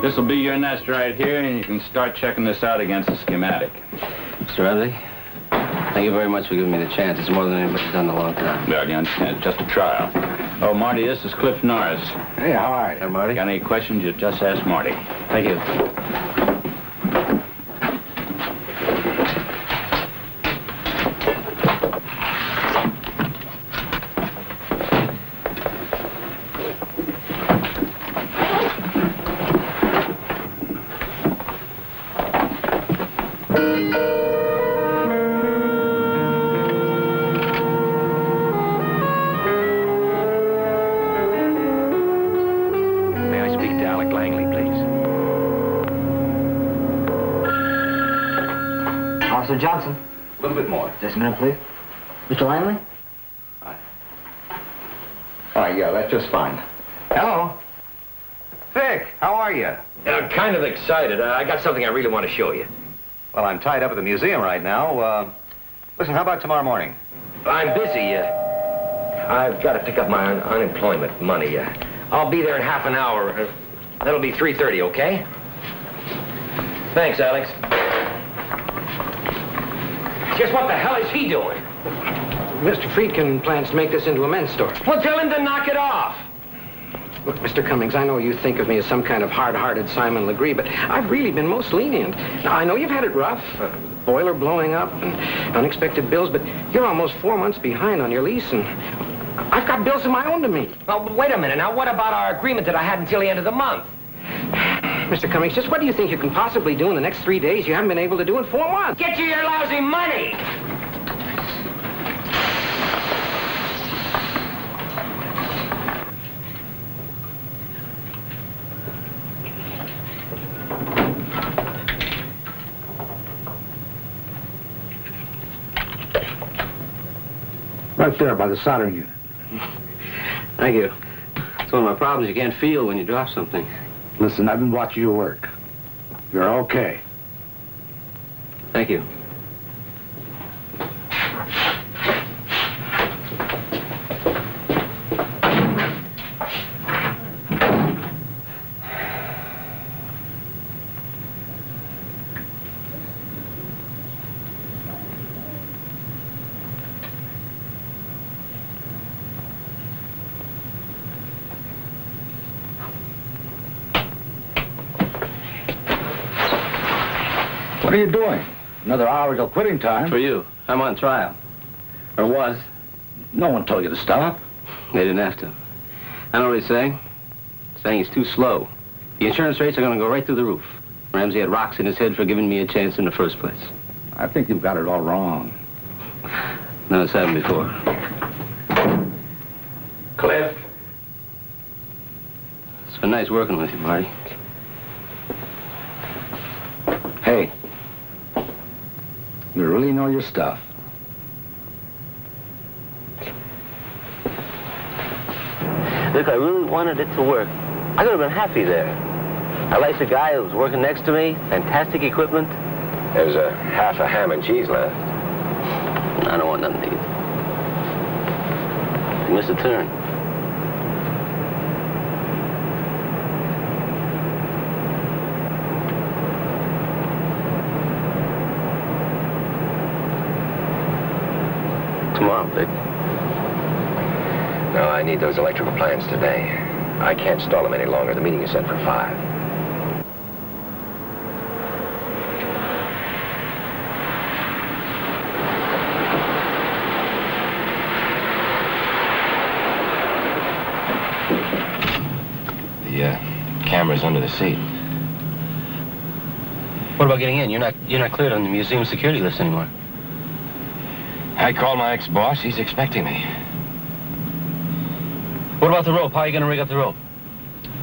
This will be your nest right here, and you can start checking this out against the schematic. Mr. Evely, thank you very much for giving me the chance. It's more than anybody's done in a long time. Well, you understand, it's just a trial. Oh, Marty, this is Cliff Norris. Hey, how are you? Hey, Marty. Got any questions, you just ask Marty. Thank you. Officer Johnson. A little bit more. Just a minute, please. Mr. Langley? All right, yeah, that's just fine. Hello. Vic, how are you? I'm kind of excited. I got something I really want to show you. Well, I'm tied up at the museum right now. Listen, how about tomorrow morning? I'm busy. I've got to pick up my unemployment money. I'll be there in half an hour. That'll be 3:30, okay? Thanks, Alex. Just what the hell is he doing? Mr. Friedkin plans to make this into a men's store. Well, tell him to knock it off. Look, Mr. Cummings, I know you think of me as some kind of hard-hearted Simon Legree, but I've really been most lenient. Now, I know you've had it rough, boiler blowing up and unexpected bills, but you're almost 4 months behind on your lease, and I've got bills of my own to meet. Well, wait a minute. Now, what about our agreement that I had until the end of the month? Mr. Cummings, just what do you think you can possibly do in the next 3 days you haven't been able to do in 4 months? Get you your lousy money! Right there by the soldering unit. Thank you. It's one of my problems. You can't feel when you drop something. Listen, I've been watching your work. You're okay. Thank you. What are you doing? Another hour till quitting time. For you. I'm on trial. Or was. No one told you to stop. They didn't have to. I know what he's saying. He's saying he's too slow. The insurance rates are going to go right through the roof. Ramsey had rocks in his head for giving me a chance in the first place. I think you've got it all wrong. No, it's happened before. Cliff. It's been nice working with you, Marty. Hey. You really know your stuff. Look, I really wanted it to work. I could have been happy there. I liked the guy who was working next to me. Fantastic equipment. There's a half a ham and cheese left. I don't want nothing to eat. You missed a turn. Tomorrow, Vic. No, I need those electrical plans today. I can't stall them any longer. The meeting is set for 5. The camera's under the seat. What about getting in? You're not cleared on the museum security list anymore. I called my ex-boss. He's expecting me. What about the rope? How are you going to rig up the rope?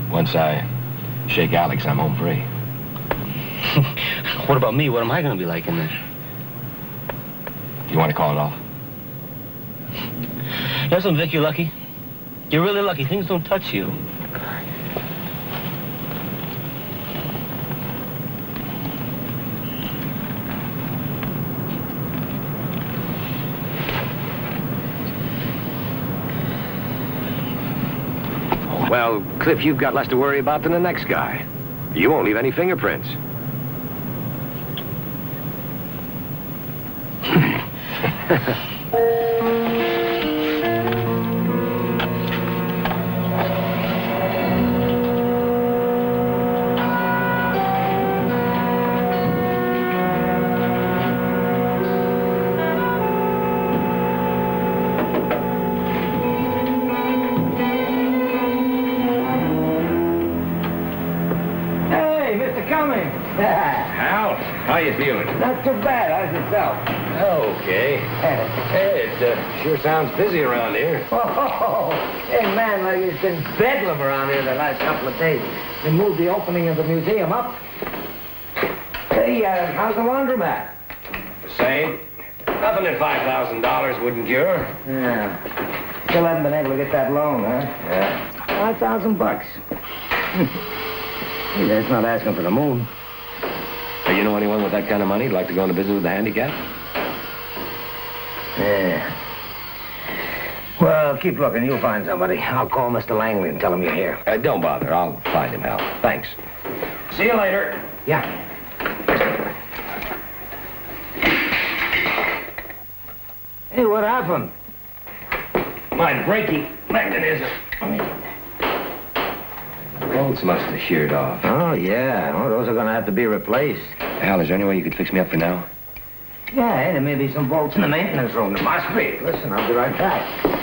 Once I shake Alex, I'm home free. What about me? What am I going to be like in there? You want to call it off? Listen, Vic, you're lucky. You're really lucky. Things don't touch you. Well, Cliff, you've got less to worry about than the next guy. You won't leave any fingerprints. Hey, Mr. Cummings. Al, how you feeling? Not too bad. How's yourself? Okay. Hey, it sure sounds busy around here. Oh, hey, man, like it's been bedlam around here the last couple of days. They moved the opening of the museum up. Hey, how's the laundromat? Same. Nothing that $5,000 wouldn't cure. Yeah. Still haven't been able to get that loan, huh? Yeah. $5,000. Hey, that's not asking for the moon. Hey, you know anyone with that kind of money who'd like to go into business with the handicap? Yeah. Well, keep looking. You'll find somebody. I'll call Mr. Langley and tell him you're here. Don't bother. I'll find him, Hal. Thanks. See you later. Yeah. Hey, what happened? My braking mechanism. Bolts must have sheared off. Oh, yeah. Oh, those are going to have to be replaced. Hal, is there any way you could fix me up for now? Yeah, there may be some bolts in the maintenance room. There must be. Listen, I'll be right back.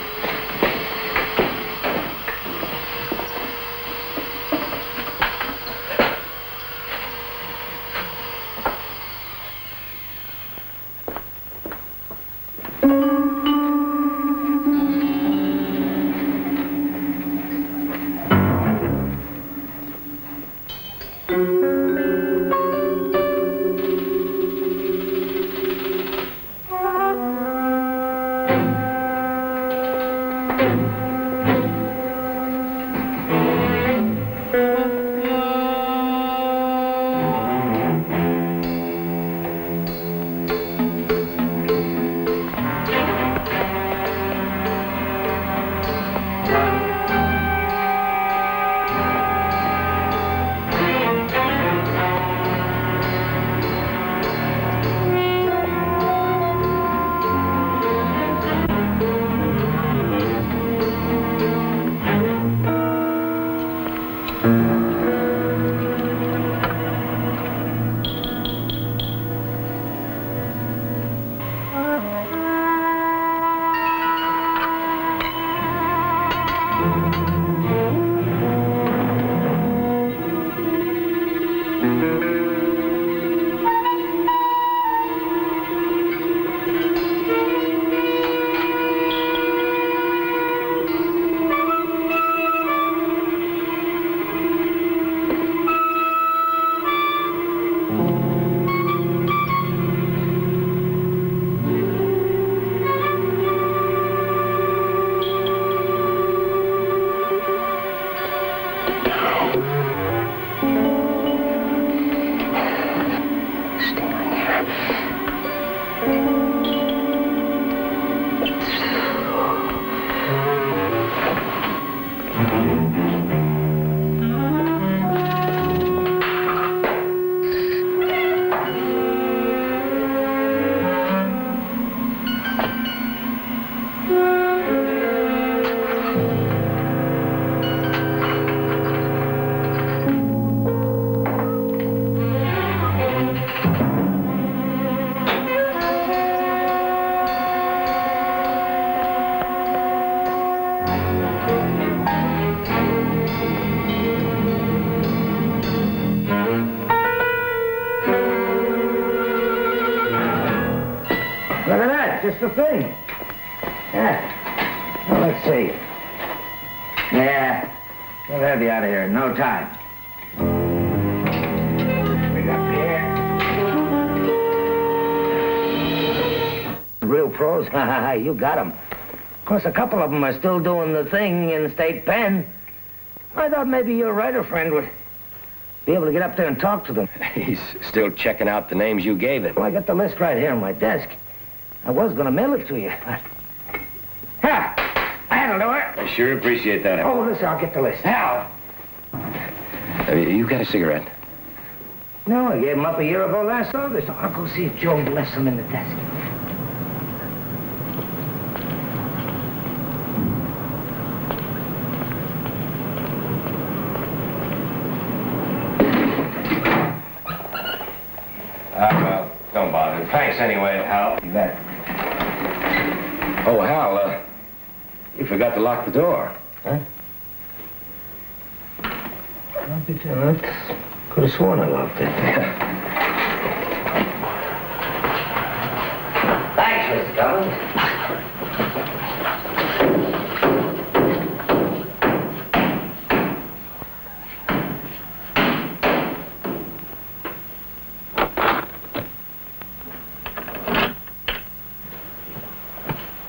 Look at that, just the thing. Yeah. Well, let's see. Yeah, we'll have you out of here in no time. We got here. Real pros? You got them. Of course, a couple of them are still doing the thing in state pen. I thought maybe your writer friend would be able to get up there and talk to them. He's still checking out the names you gave him. Well, I got the list right here on my desk. I was going to mail it to you. Ha! That'll do it. I sure appreciate that. Oh, listen, I'll get the list. Hal! You got a cigarette? No, I gave them up a year ago last August. I'll go see if Joe left some in the desk. Well, don't bother. Thanks anyway, Hal. You bet. Oh, Hal, you forgot to lock the door. Huh? Could have sworn I locked it. Thanks, Mr. Cummings.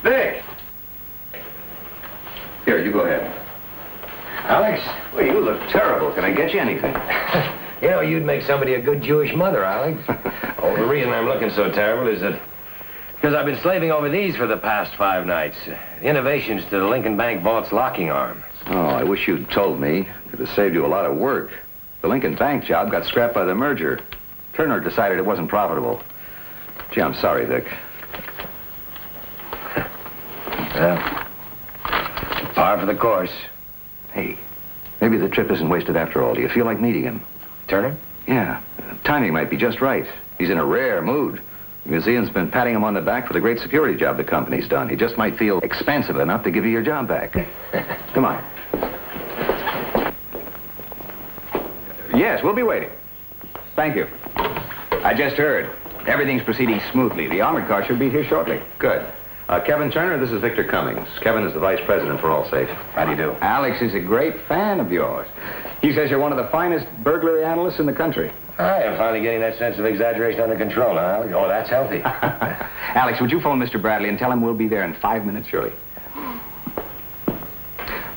Vic! Here, you go ahead. Alex? Well, you look terrible. Can I get you anything? You know, you'd make somebody a good Jewish mother, Alex. Oh, the reason I'm looking so terrible is that because I've been slaving over these for the past 5 nights. Innovations to the Lincoln Bank vault's locking arm. Oh, I wish you'd told me. Could have saved you a lot of work. The Lincoln Bank job got scrapped by the merger. Turner decided it wasn't profitable. Gee, I'm sorry, Vic. Well, par for the course. Hey, maybe the trip isn't wasted after all. Do you feel like meeting him? Turner? Yeah. Timing might be just right. He's in a rare mood. The museum's been patting him on the back for the great security job the company's done. He just might feel expansive enough to give you your job back. Come on. Yes, we'll be waiting. Thank you. I just heard. Everything's proceeding smoothly. The armored car should be here shortly. Good. Kevin Turner, this is Victor Cummings. Kevin is the vice president for Allsafe. How do you do? Alex is a great fan of yours. He says you're one of the finest burglary analysts in the country. I am finally getting that sense of exaggeration under control, huh, Alex? Oh, that's healthy. Alex, would you phone Mr. Bradley and tell him we'll be there in 5 minutes, surely?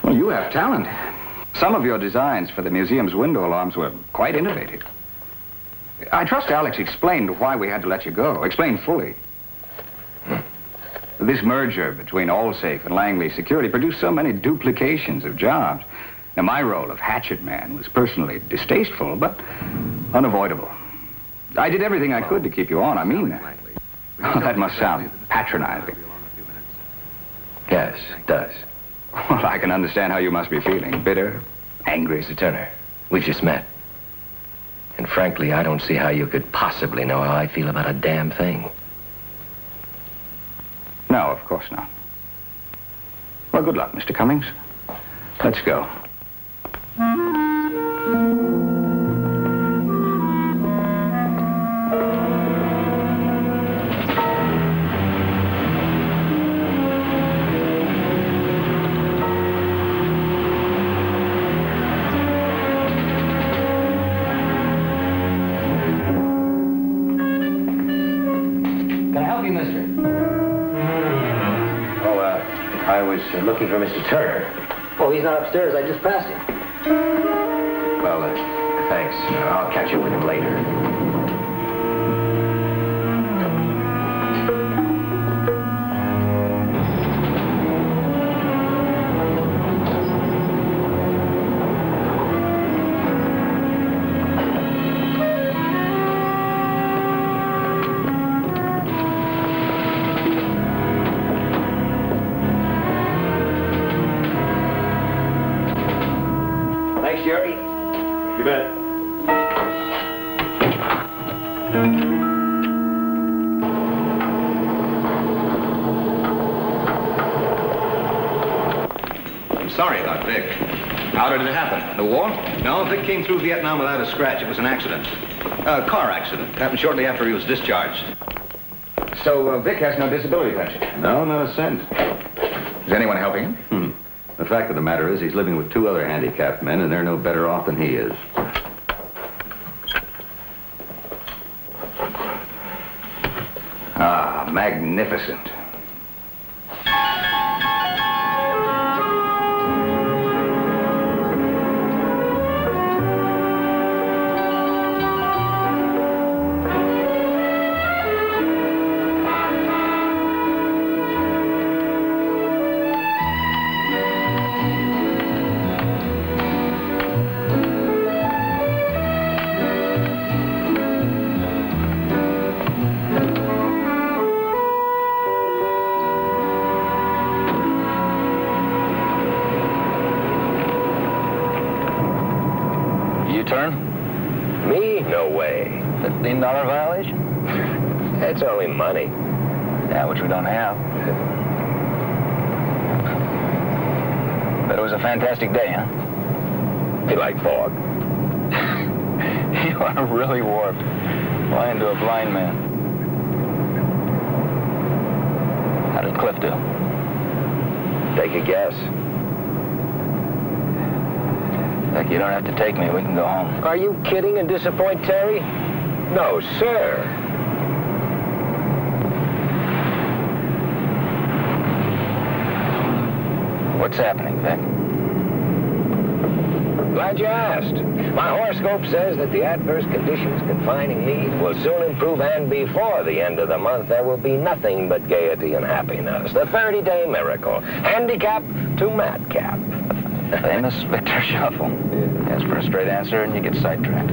Well, you have talent. Some of your designs for the museum's window alarms were quite innovative. I trust Alex explained why we had to let you go. Explained fully. This merger between Allsafe and Langley Security produced so many duplications of jobs. Now, my role of hatchet man was personally distasteful, but unavoidable. I did everything I could to keep you on. I mean that. Oh, that must sound patronizing. Yes, it does. Well, I can understand how you must be feeling. Bitter, angry. Mr. Turner, we've just met. And frankly, I don't see how you could possibly know how I feel about a damn thing. No, of course not. Well, good luck, Mr. Cummings. Let's go. Can I help you, mister? Oh, I was looking for Mr. Turner. Oh, he's not upstairs. I just passed him. Well, thanks. I'll catch up with him later. Thanks, Jerry. You bet. I'm sorry about Vic. How did it happen? The war? No, Vic came through Vietnam without a scratch. It was an accident. A car accident. Happened shortly after he was discharged. So, Vic has no disability pension? No, not a cent. Is anyone helping him? The fact of the matter is he's living with 2 other handicapped men, and they're no better off than he is. Ah, magnificent. mileage? It's only money. Yeah, which we don't have. But it was a fantastic day, huh? You like fog? You are really warped. Lying to a blind man. How did Cliff do? Take a guess. Look, you don't have to take me. We can go home. Are you kidding and disappoint Terry? No, sir. What's happening, Vic? Glad you asked. My horoscope says that the adverse conditions confining me will soon improve, and before the end of the month, there will be nothing but gaiety and happiness. The 30-day miracle. Handicap to madcap. Famous Victor Shuffle. Ask for a straight answer and you get sidetracked.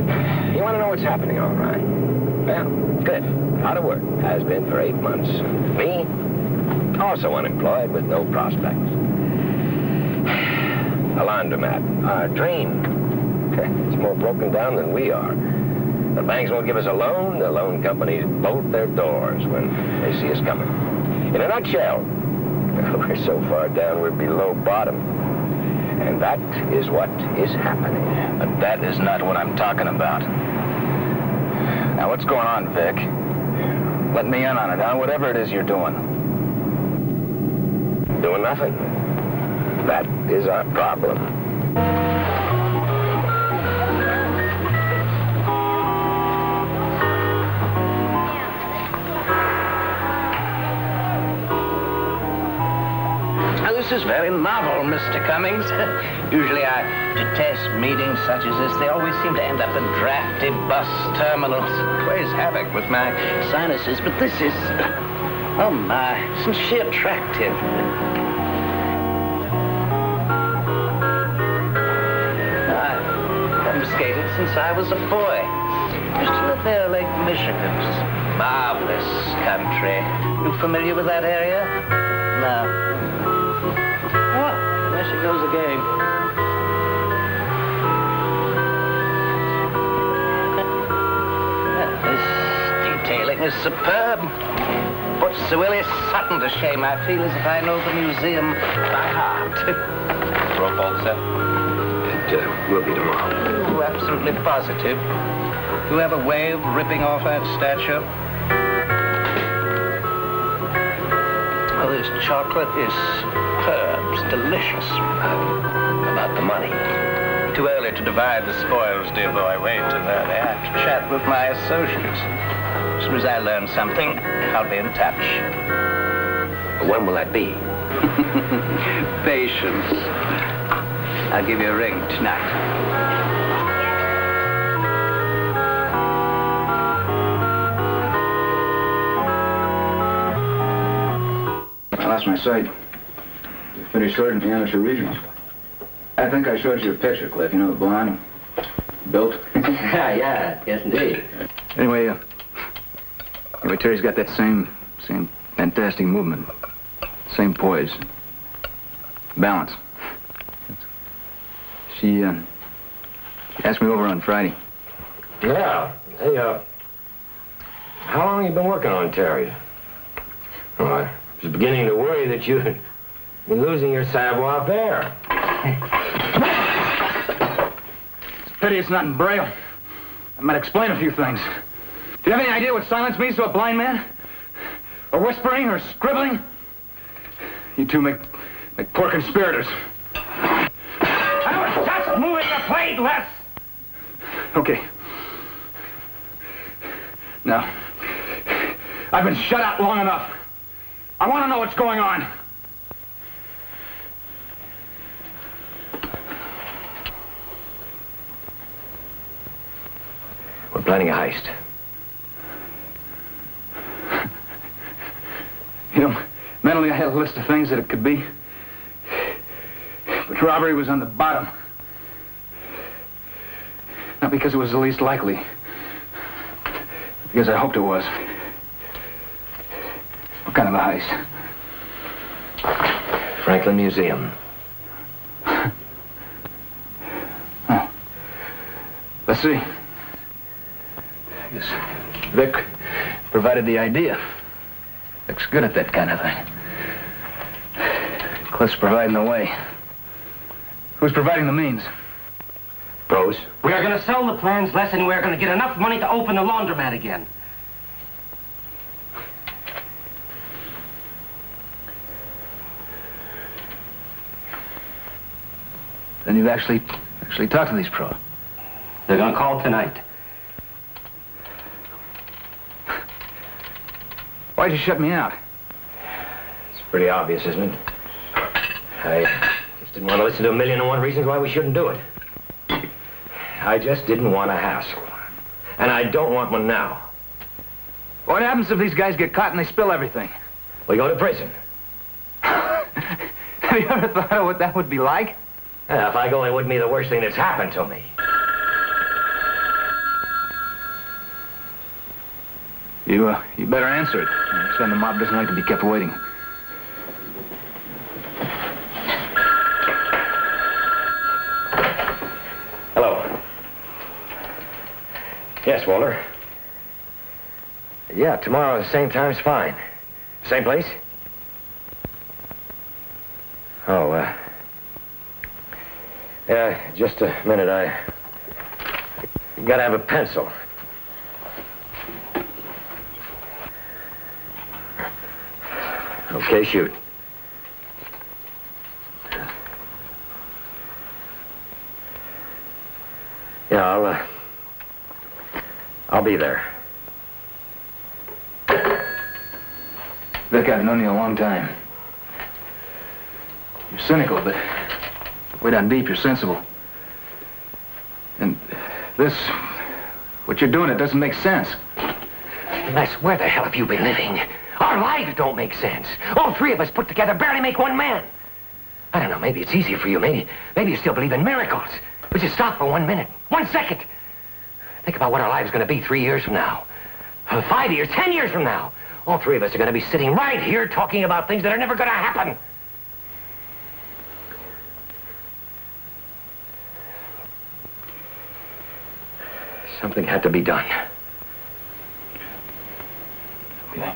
You want to know what's happening, all right? Well, Cliff, out of work, has been for 8 months. Me, also unemployed with no prospects. A laundromat, our dream. It's more broken down than we are. The banks won't give us a loan. The loan companies bolt their doors when they see us coming. In a nutshell, we're so far down we're below bottom. And that is what is happening. But that is not what I'm talking about. Now, what's going on, Vic? Let me in on it, huh? Whatever it is you're doing. Doing nothing. That is our problem. This is very novel, Mr. Cummings. Usually I detest meetings such as this. They always seem to end up in drafty bus terminals. Plays havoc with my sinuses, but this is, oh my, isn't she attractive? I've confiscated since I was a boy. Used to live there, Lake Michigan. Marvelous country. You familiar with that area? No. Oh, there she goes again. This detailing is superb. Puts Sir Willie Sutton to shame. I feel as if I know the museum by heart. Rope all set? It will be tomorrow. Ooh, absolutely positive. You have a way of ripping off that statue? Oh, this chocolate is superb. It's delicious. About the money. Too early to divide the spoils, dear boy. Wait till that. I have to chat with my associates. As soon as I learn something, I'll be in touch. When will that be? Patience. I'll give you a ring tonight. I lost my sight. Finished third in the amateur regionals. I think I showed you a picture, Cliff. You know, the blonde, built. Yeah, yes, indeed. Anyway, Terry's got that same fantastic movement, same poise, balance. She asked me over on Friday. Yeah. Hey, how long have you been working on Terry? Oh, I was beginning to worry that you'd been losing your savoir faire. It's a pity it's not in Braille. I might explain a few things. Do you have any idea what silence means to a blind man? Or whispering, or scribbling? You two make poor conspirators. I was just moving the plate, Les! Okay. Now, I've been shut out long enough. I want to know what's going on. We're planning a heist. You know, mentally I had a list of things that it could be. But robbery was on the bottom. Not because it was the least likely. Because I hoped it was. What kind of a heist? Franklin Museum. Oh. Let's see. Yes. Vic provided the idea. Vic's good at that kind of thing. Cliff's providing the way. Who's providing the means? Pros? We are going to sell the plans less, and we're going to get enough money to open the laundromat again. Then you've actually talked to these pros. They're going to call tonight. Why'd you shut me out? It's pretty obvious, isn't it? I just didn't want to listen to 1,000,001 reasons why we shouldn't do it. I just didn't want a hassle. And I don't want one now. What happens if these guys get caught and they spill everything? We go to prison. Have you ever thought of what that would be like? Yeah, if I go, it wouldn't be the worst thing that's happened to me. You better answer it. I understand the mob doesn't like to be kept waiting. Hello. Yes, Walter. Yeah, tomorrow, same time's fine. Same place? Oh, yeah, just a minute. I gotta have a pencil. Okay, shoot. Yeah, I'll be there. Vic, I've known you a long time. You're cynical, but way down deep, you're sensible. And this, what you're doing, it doesn't make sense. Les, where the hell have you been living? Our lives don't make sense. All three of us put together barely make one man. I don't know, maybe it's easier for you. Maybe you still believe in miracles. But just stop for 1 minute, 1 second. Think about what our lives are going to be 3 years from now. 5 years, 10 years from now. All three of us are going to be sitting right here talking about things that are never going to happen. Something had to be done. Okay.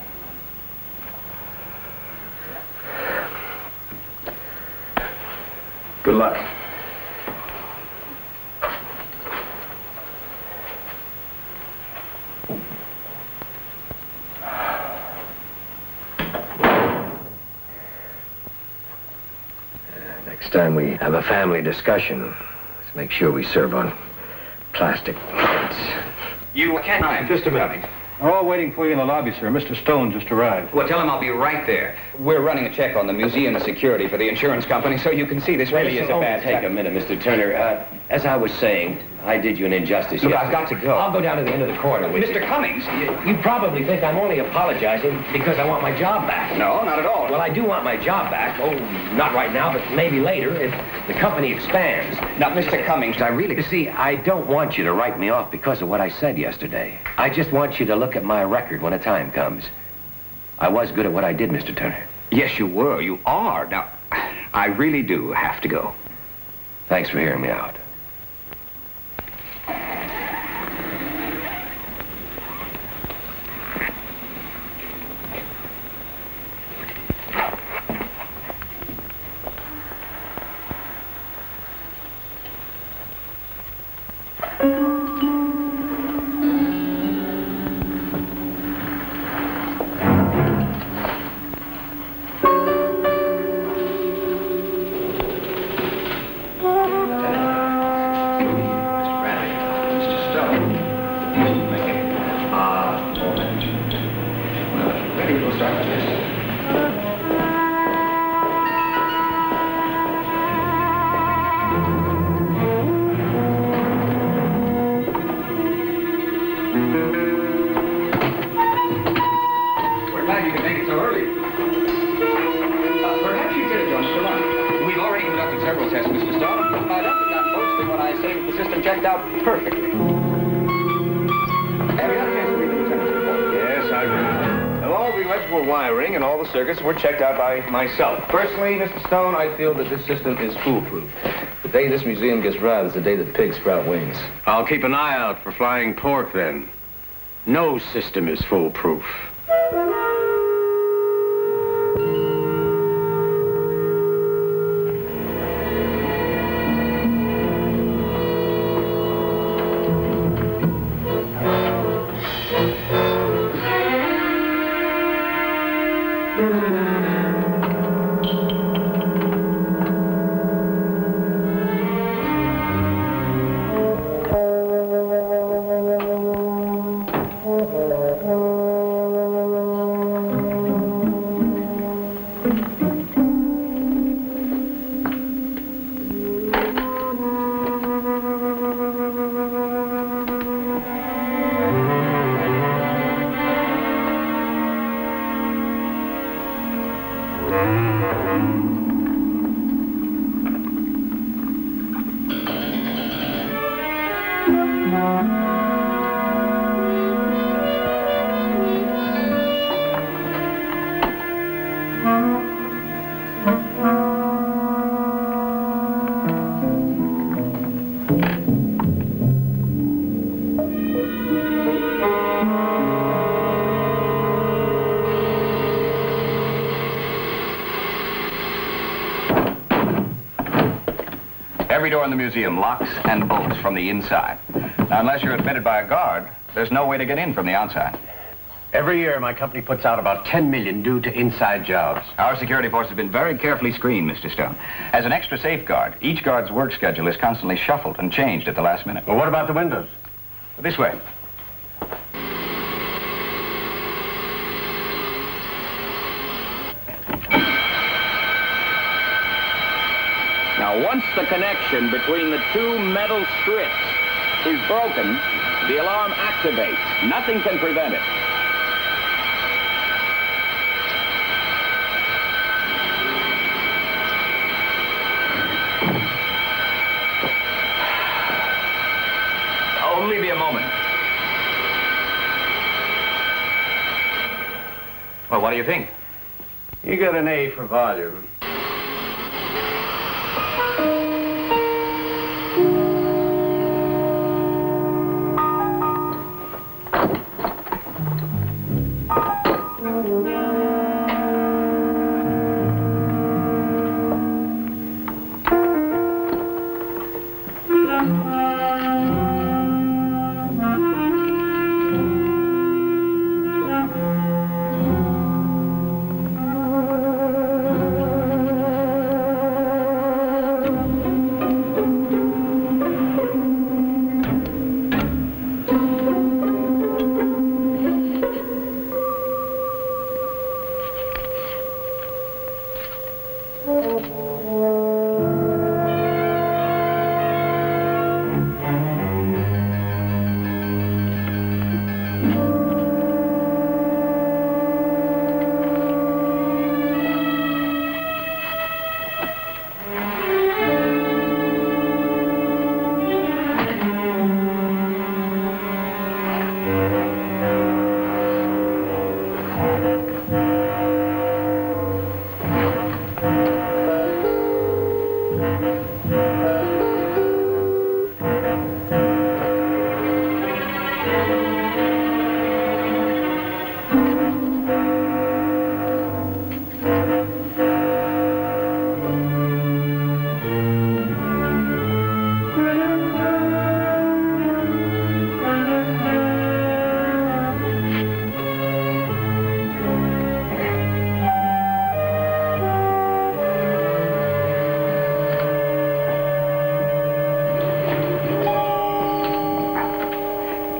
Good luck. Next time we have a family discussion, let's make sure we serve on plastic plates. You can't. Just a minute. We're all waiting for you in the lobby, sir. Mr. Stone just arrived. Well, tell him I'll be right there. We're running a check on the museum security for the insurance company, so you can see this really is a bad Take a minute, Mr. Turner. As I was saying, I did you an injustice. Look, I've got to go. I'll go down to the end of the corridor with you. Mr. Cummings? You probably think I'm only apologizing because I want my job back. No, not at all. Well, I do want my job back. Oh, not right now, but maybe later if the company expands. Now, Mr. Cummings, I really... You see, I don't want you to write me off because of what I said yesterday. I just want you to look at my record when a time comes. I was good at what I did, Mr. Turner. Yes, you were. You are. Now, I really do have to go. Thanks for hearing me out. Circuits were checked out by myself. Personally, Mr. Stone, I feel that this system is foolproof. The day this museum gets robbed is the day the pigs sprout wings. I'll keep an eye out for flying pork then. No system is foolproof. Every door in the museum locks and bolts from the inside. Now, unless you're admitted by a guard, there's no way to get in from the outside. Every year, my company puts out about 10 million due to inside jobs. Our security force has been very carefully screened, Mr. Stone. As an extra safeguard, each guard's work schedule is constantly shuffled and changed at the last minute. Well, what about the windows? This way. Now, once the connection between the two metal strips is broken, the alarm activates. Nothing can prevent it. Only be a moment. Well, what do you think? You got an A for volume.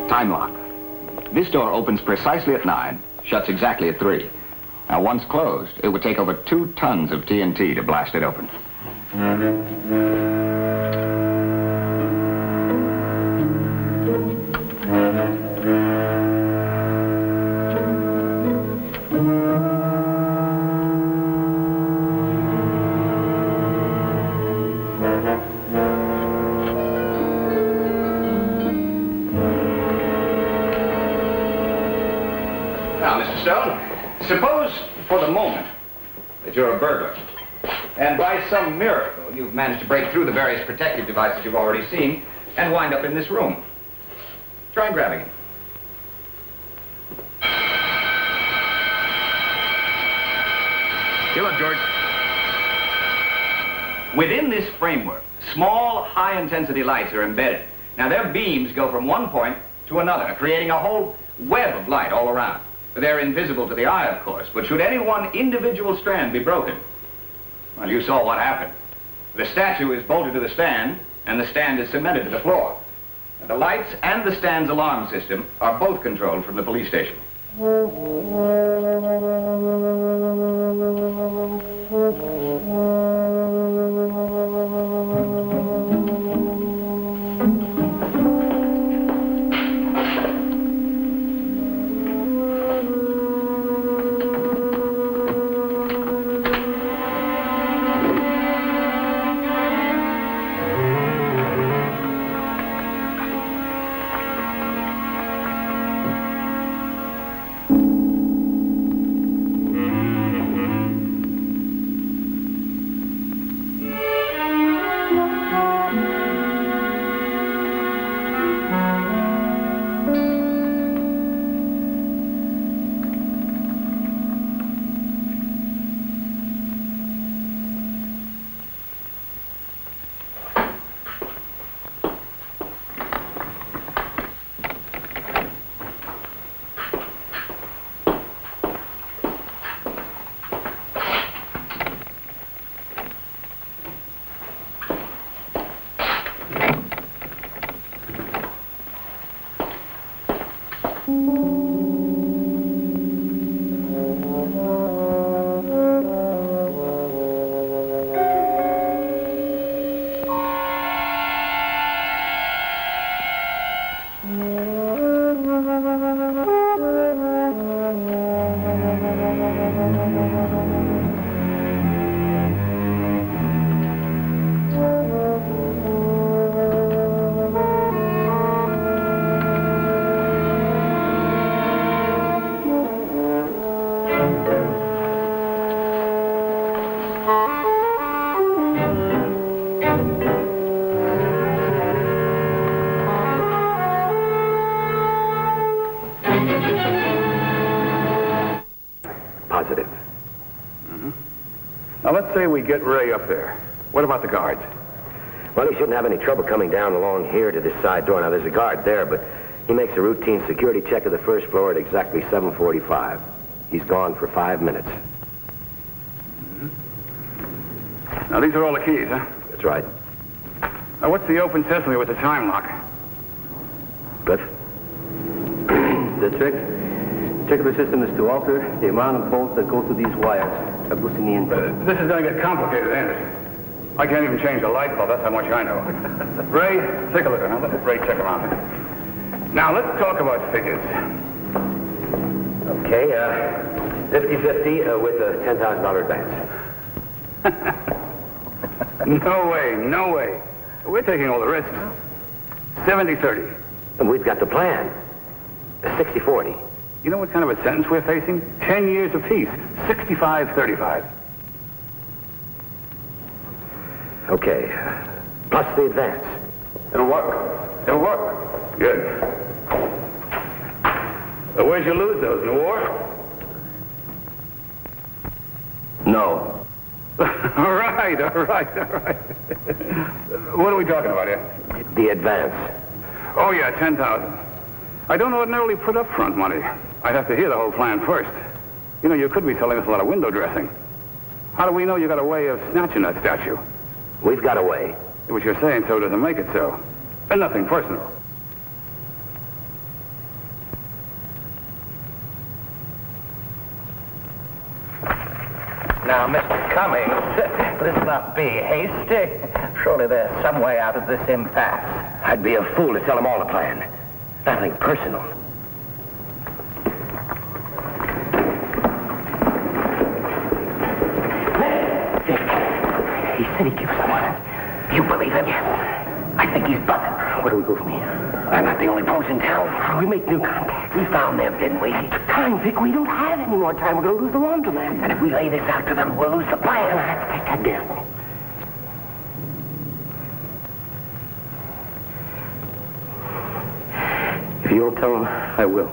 Time lock. This door opens precisely at 9, shuts exactly at 3. Now, once closed, it would take over 2 tons of TNT to blast it open. Now, Mr. Stone, suppose for the moment that you're a burglar, and by some miracle you've managed to break through the various protective devices you've already seen and wind up in this room. Try grabbing it. Kill it, George. Within this framework, small, high-intensity lights are embedded. Now, their beams go from one point to another, creating a whole web of light all around. They're invisible to the eye, of course, but should any one individual strand be broken, well, you saw what happened. The statue is bolted to the stand, and the stand is cemented to the floor. And the lights and the stand's alarm system are both controlled from the police station. Positive. Now, let's say we get Ray up there. What about the guards? Well, he shouldn't have any trouble coming down along here to this side door. Now, there's a guard there, but he makes a routine security check of the first floor at exactly 7:45. He's gone for 5 minutes. Now, these are all the keys, huh? That's right. Now, what's the open sesame with the time lock? Cliff? The trick of the system is to alter the amount of volts that go through these wires by boosting the input. This is going to get complicated, ain't it? I can't even change the light bulb. That's how much I know. Ray, take a look. Now, let Ray check them out. Now, let's talk about figures. Okay, 50-50 with a $10,000 advance. No way, no way. We're taking all the risks. 70-30. And we've got the plan. 60-40. You know what kind of a sentence we're facing? 10 years apiece. 65-35. Okay. Plus the advance. It'll work. It'll work. Good. Where'd you lose those, in the war? No. All right. What are we talking about here? The advance. Oh, yeah, 10,000. I don't ordinarily put up front money. I'd have to hear the whole plan first. You know, you could be selling us a lot of window dressing. How do we know you got a way of snatching that statue? We've got a way. What you're saying so doesn't make it so. And nothing personal. Now, Mr. Cummings, let's not be hasty. Surely there's some way out of this impasse. I'd be a fool to tell him all the plan. Nothing personal. He said he gives one. You believe him? Yes. I think he's buzzing. Where do we go from here? I'm not the only pros in town. We make new contacts. We found them, didn't we? Time, Vic. We don't have any more time. We're going to lose the laundromat. And if we lay this out to them, we'll lose the plan. Let's take that gamble. If you don't tell them, I will.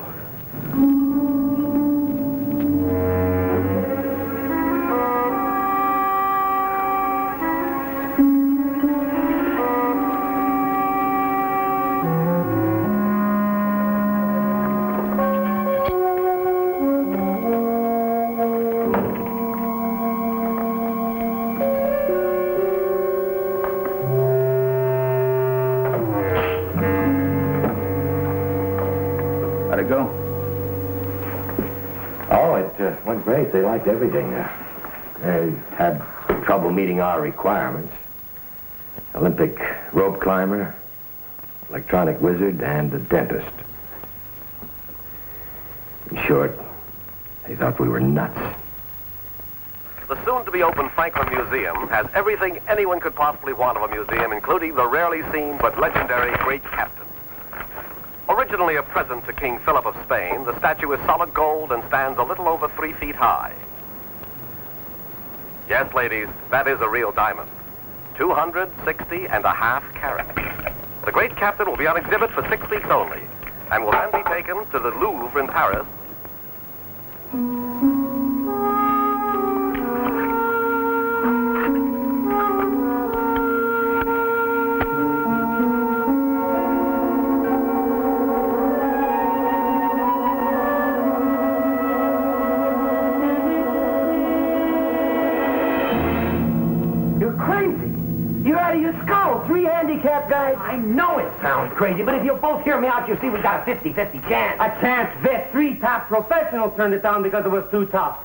Oh, it went great. They liked everything. They had trouble meeting our requirements. Olympic rope climber, electronic wizard, and a dentist. In short, they thought we were nuts. The soon-to-be-open Franklin Museum has everything anyone could possibly want of a museum, including the rarely seen but legendary Great Captain. Originally a present to King Philip of Spain, the statue is solid gold and stands a little over 3 feet high. Yes, ladies, that is a real diamond. 260.5 carats. The Great Captain will be on exhibit for 6 weeks only, and will then be taken to the Louvre in Paris. Handicap guys? I know it sounds crazy, but if you both hear me out, you see we got a 50-50 chance. A chance, Vic. 3 top professionals turned it down because it was too tough.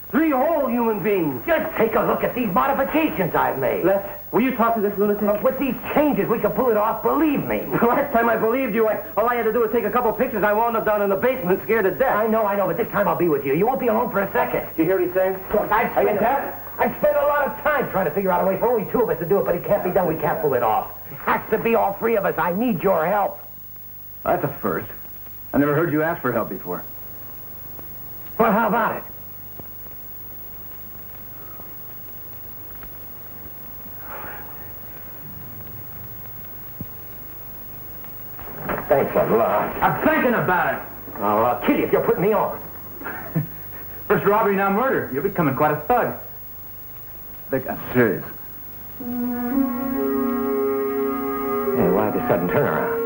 3 whole human beings. Just take a look at these modifications I've made. Will you talk to this lunatic? With these changes, we can pull it off, believe me. Last time I believed you, all I had to do was take a couple pictures. I wound up down in the basement scared to death. I know, but this time I'll be with you. You won't be alone for a second. Do you hear what he's saying? Look, I've spent a lot of time trying to figure out a way for only 2 of us to do it, but it can't be done. We can't pull it off. It has to be all 3 of us. I need your help. That's a first. I never heard you ask for help before. Well, how about it? Thanks a lot. I'm thinking about it. Oh, Kitty, if you're putting me on. First robbery, now murder. You're becoming quite a thug. Vic, I'm serious. Hey, why the sudden turnaround?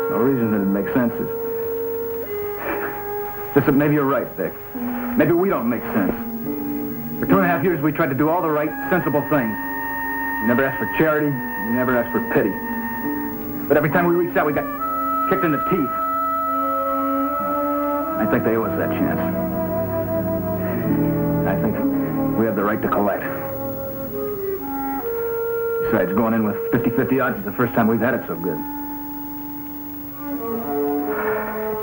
No reason that it makes sense. Listen, maybe you're right, Vic. Maybe we don't make sense. For 2.5 years, we tried to do all the right, sensible things. We never asked for charity. We never asked for pity. But every time we reached out, we got kicked in the teeth. I think they owe us that chance. I think we have the right to collect. Besides, going in with 50-50 odds is the first time we've had it so good.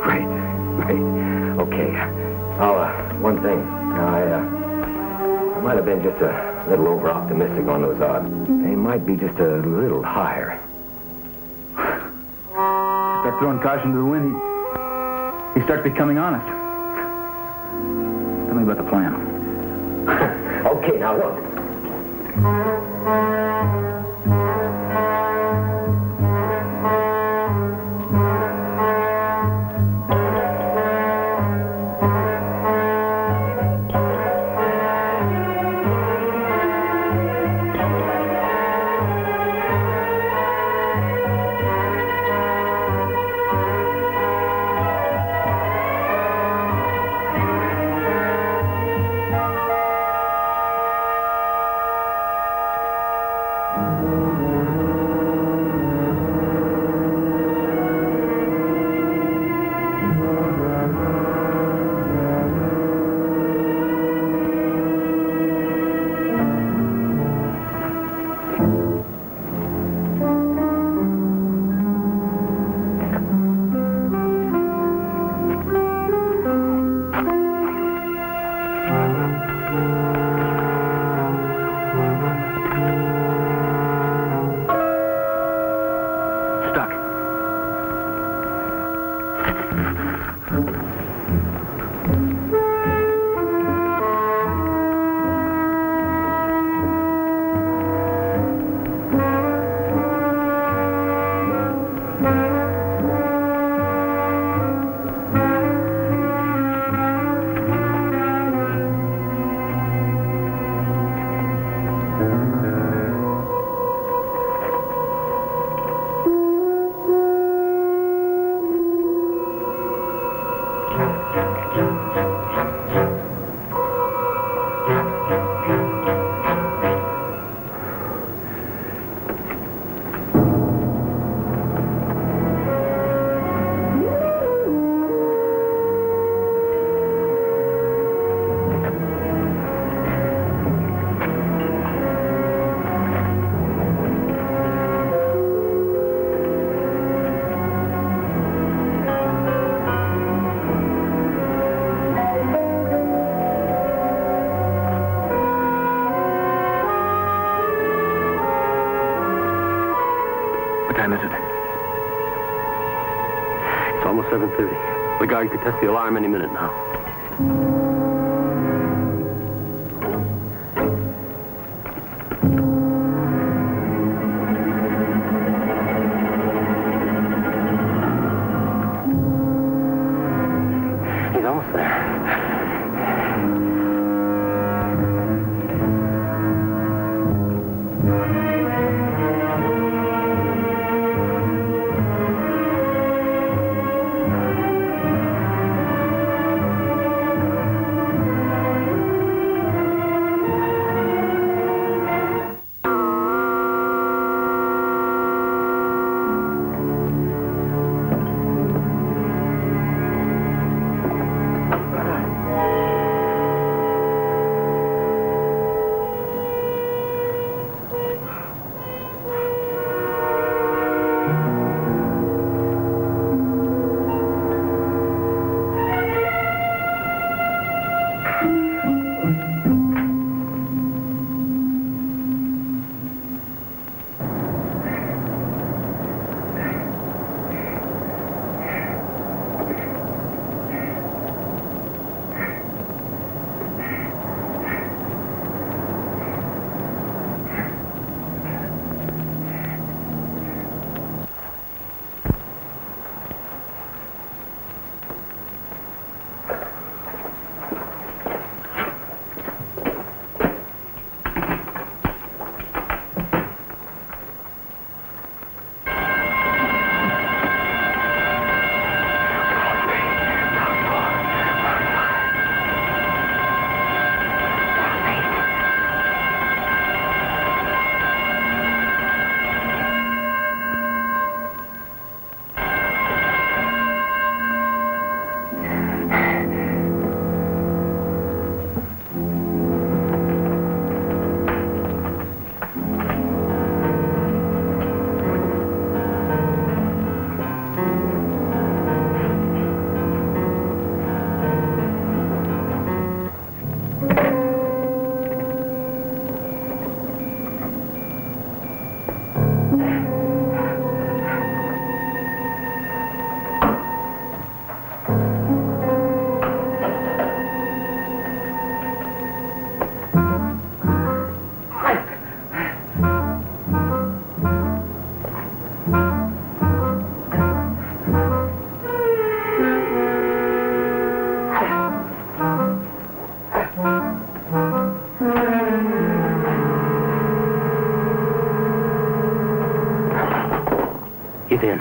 Great. Okay. One thing. I might have been just a little over-optimistic on those odds. They might be just a little higher. Start throwing caution to the wind, he starts becoming honest. Tell me about the plan. Okay, now look. almost 7:30. The guard could test the alarm any minute now. He's almost there. He's in.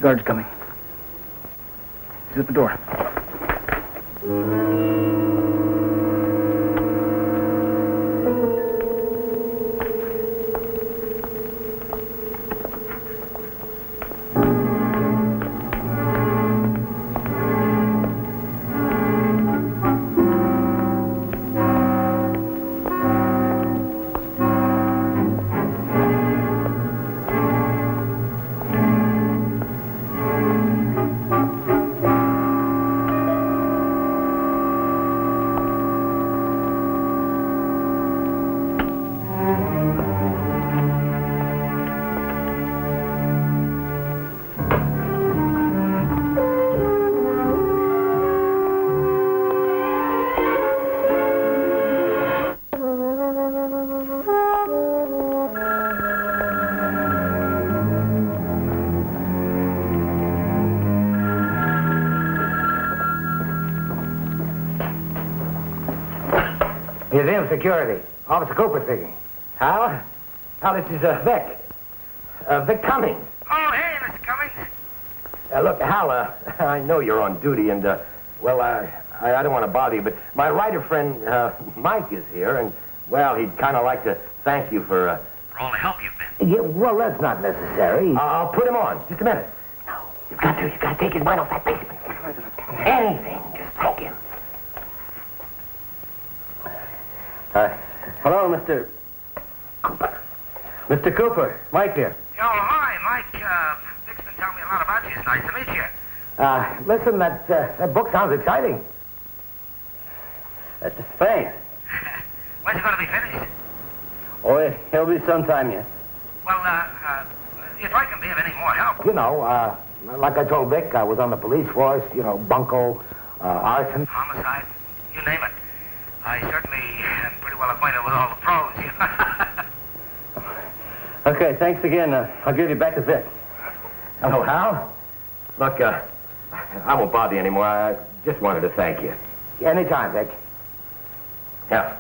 Guard's coming. He's at the door. Museum security. Officer Cooper speaking. Hal? Hal, this is Vic. Vic Cummings. Oh, hey, Mr. Cummings. Look, Hal, I know you're on duty, and, well, I don't want to bother you, but my writer friend, Mike, is here, and, well, he'd kind of like to thank you for all the help you've been. Yeah, well, that's not necessary. I'll put him on. Just a minute. No, you've got to take his mind off that basement. Anything. Just thank him. Hello, Mr. Cooper. Mr. Cooper. Mike here. Oh, hi, Mike. Vic's been telling me a lot about you. It's nice to meet you. Listen, that book sounds exciting. Thanks. When's it going to be finished? Oh, it'll be sometime yet. Well, if I can be of any more help. You know, like I told Vic, I was on the police force, you know, bunco, arson. Homicide, you name it. I certainly am pretty well acquainted with all the pros. Okay, thanks again. I'll give you back to Vic. Hello, Hal. Look, I won't bother you anymore. I just wanted to thank you. Anytime, Vic. Yeah.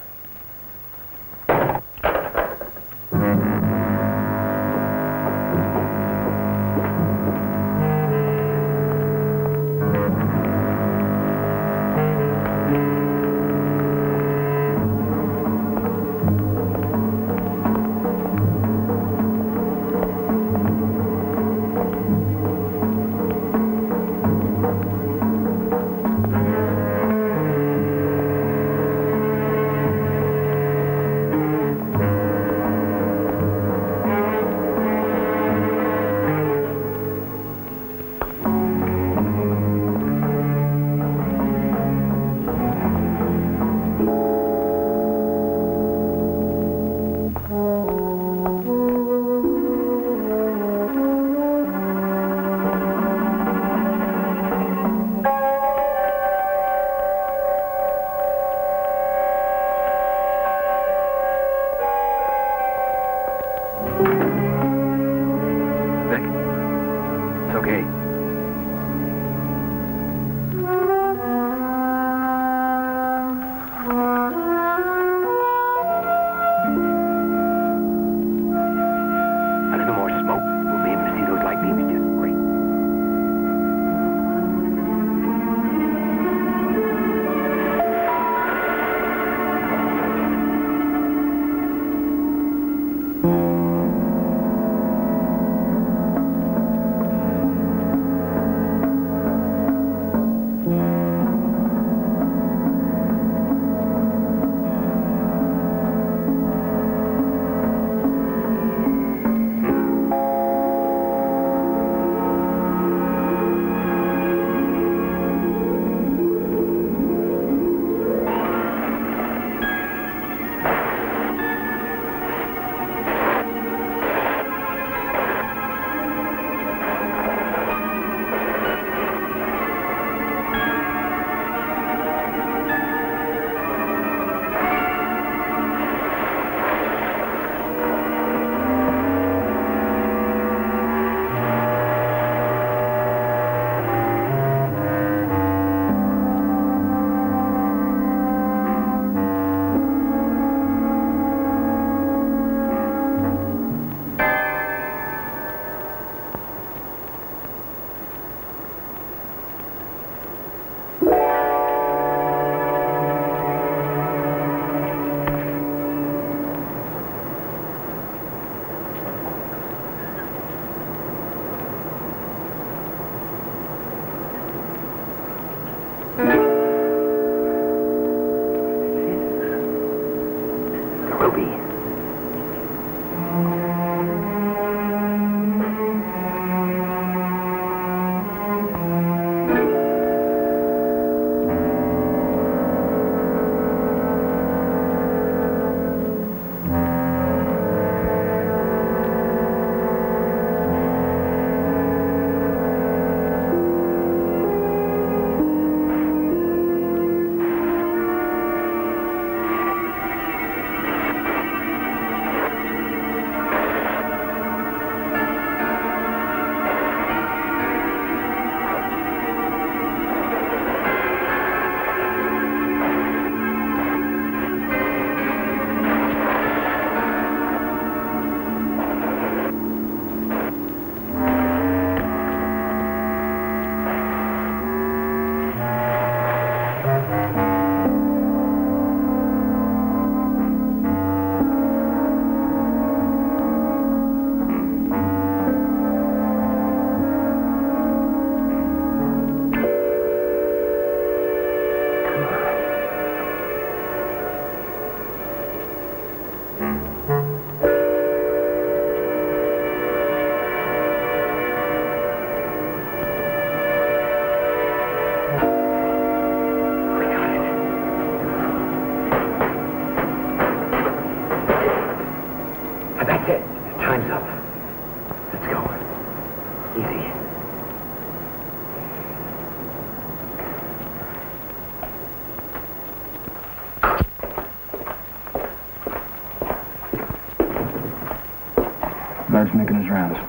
starts making his rounds.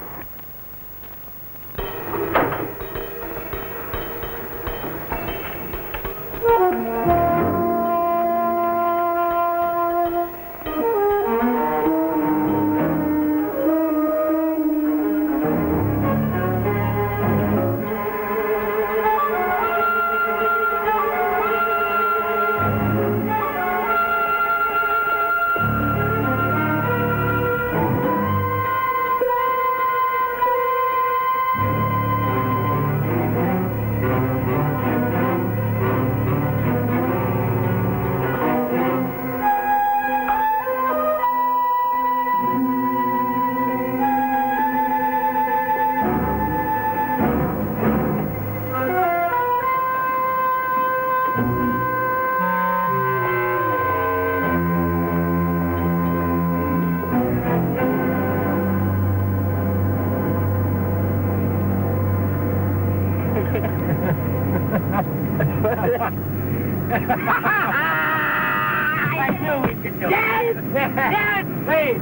I knew we could do it. Yes! Yes! Please!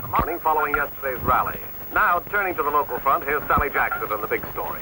The morning following yesterday's rally. Now, turning to the local front, here's Sally Jackson and the big story.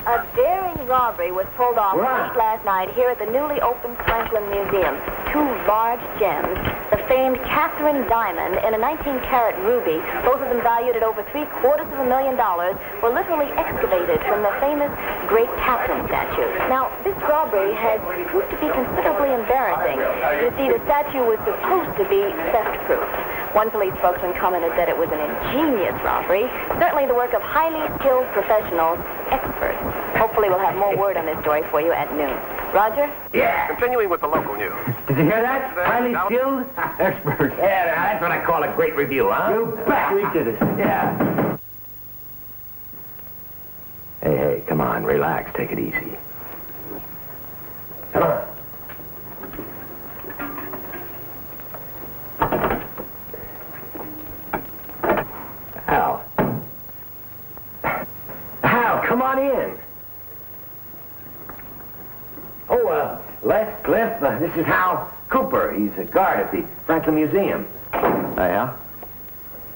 A daring robbery was pulled off late last night here at the newly opened Franklin Museum. 2 large gems, the famed Catherine diamond and a 19-carat ruby, both of them valued at over $750,000, were literally excavated from the famous Great Captain statue. Now, this robbery has proved to be considerably embarrassing. You see, the statue was supposed to be theft-proof. One police spokesman commented that it was an ingenious robbery, certainly the work of highly skilled professionals, experts. Hopefully we'll have more word on this story for you at noon. Roger? Yeah. Continuing with the local news. Did you hear that? Highly skilled experts. Yeah, that's what I call a great review, huh? You bet we did it. Yeah. Hey, come on, relax, take it easy. Come on. Hal, come on in. Oh, Les, Cliff, this is Hal Cooper. He's a guard at the Franklin Museum. Oh, yeah?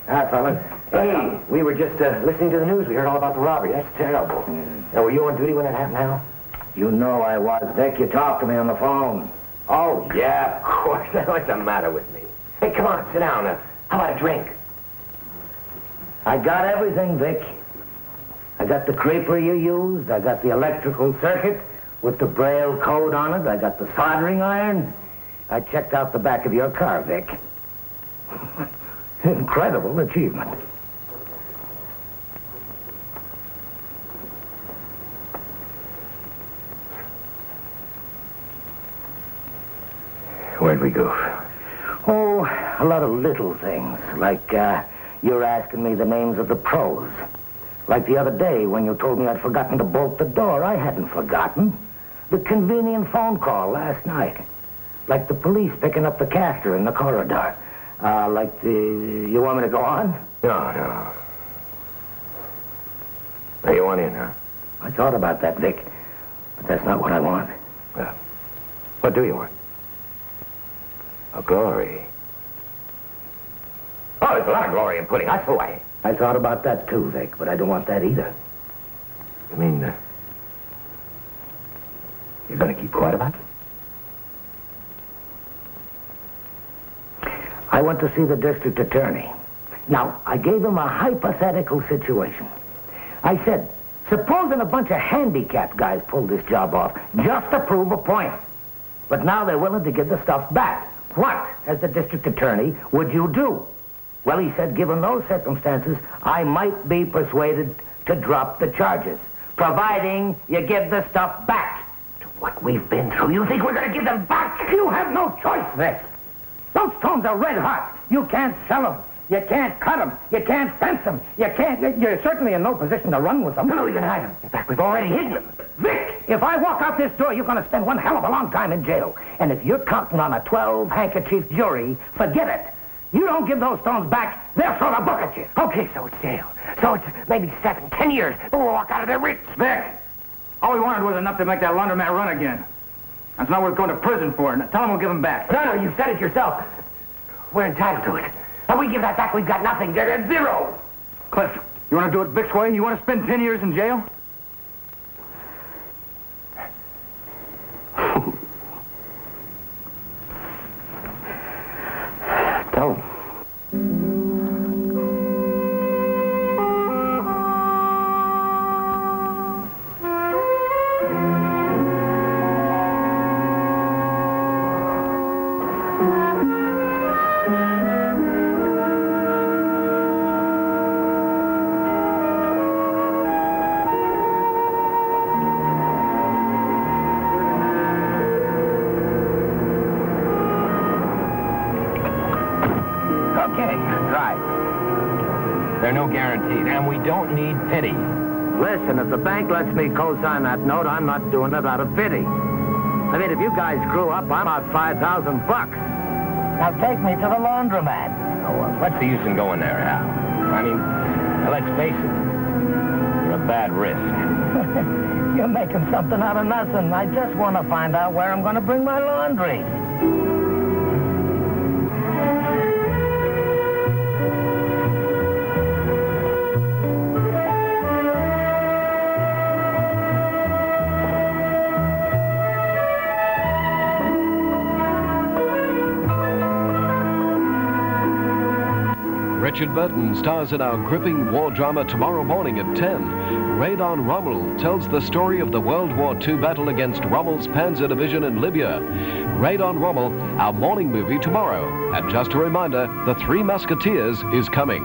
Hi, fellas. Hey, we were just listening to the news. We heard all about the robbery. That's terrible. Now, were you on duty when that happened, Hal? You know I was, Vic. You talked to me on the phone. Oh, yeah, of course. Now, what's the matter with me? Hey, come on, sit down. How about a drink? I got everything, Vic. I got the creeper you used. I got the electrical circuit with the Braille code on it. I got the soldering iron. I checked out the back of your car, Vic. Incredible achievement. Where'd we go? Oh, a lot of little things, like you're asking me the names of the pros. Like the other day when you told me I'd forgotten to bolt the door. I hadn't forgotten. The convenient phone call last night. Like the police picking up the caster in the corridor. Like the... You want me to go on? No. Now you want in, huh? I thought about that, Vic. But that's not what I want. Well, what do you want? A glory. Oh, there's a lot of glory in pudding, that's the way. I thought about that too, Vic, but I don't want that either. You mean, you're gonna keep quiet about it? I went to see the district attorney. Now, I gave him a hypothetical situation. I said, supposing a bunch of handicapped guys pulled this job off just to prove a point. But now they're willing to give the stuff back. What, as the district attorney, would you do? Well, he said, given those circumstances, I might be persuaded to drop the charges, providing you give the stuff back. To what we've been through, you think we're going to give them back? You have no choice, Vic. Those stones are red hot. You can't sell them. You can't cut them. You can't fence them. You're certainly in no position to run with them. No, you can hide them. In fact, we've already hidden them. Vic, if I walk out this door, you're going to spend one hell of a long time in jail. And if you're counting on a 12-handkerchief jury, forget it. You don't give those stones back, they'll throw the book at you. Okay, so it's jail. So it's maybe 7, 10 years, but we'll walk out of there rich. Vic, all we wanted was enough to make that laundromat run again. That's not worth going to prison for. Now, tell him we'll give him back. No, you said it yourself. We're entitled to it. And we give that back, we've got nothing. They're zero. Cliff, you want to do it Vic's way? You want to spend 10 years in jail? Tell him. Okay, right. There are no guarantees, and we don't need pity. Listen, if the bank lets me co-sign that note, I'm not doing it out of pity. I mean, if you guys screw up, I'm out $5,000 bucks. Now take me to the laundromat. Oh, well, what's the use in going there, Hal? I mean, let's face it. You're a bad risk. You're making something out of nothing. I just want to find out where I'm going to bring my laundry. Richard Burton stars in our gripping war drama tomorrow morning at 10. Raid on Rommel tells the story of the World War II battle against Rommel's Panzer Division in Libya. Raid on Rommel, our morning movie tomorrow. And just a reminder, The Three Musketeers is coming.